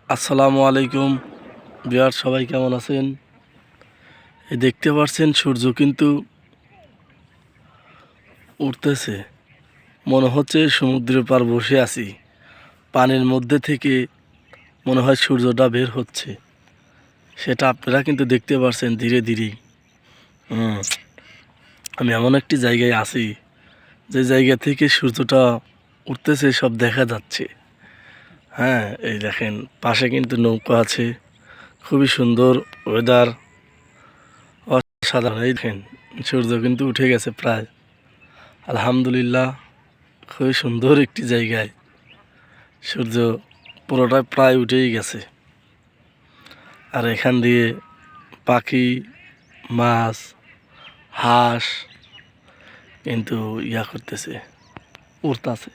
আসসালামু আলাইকুম বিয়ার, সবাই কেমন আছেন? এই দেখতে পাচ্ছেন সূর্য কিন্তু উঠতেছে। মনে হচ্ছে সমুদ্রের পার বসে আছি, পানির মধ্যে থেকে মনে হয় সূর্যটা বের হচ্ছে। সেটা আপনারা কিন্তু দেখতে পাচ্ছেন ধীরে ধীরেই। আমি এমন একটি জায়গায় আছি যে জায়গা থেকে সূর্যটা উঠতেছে, সব দেখা যাচ্ছে। হ্যাঁ, এই দেখেন পাশে কিন্তু নৌকা আছে, খুবই সুন্দর ওয়েদার, অসাধারণ। এই দেখেন সূর্য কিন্তু উঠে গেছে প্রায়। আলহামদুলিল্লাহ, খুবই সুন্দর একটি জায়গায় সূর্য পুরোটা প্রায় উঠেই গেছে। আর এখান দিয়ে পাখি, মাছ, হাঁস কিন্তু করতেছে, উড়তাছে।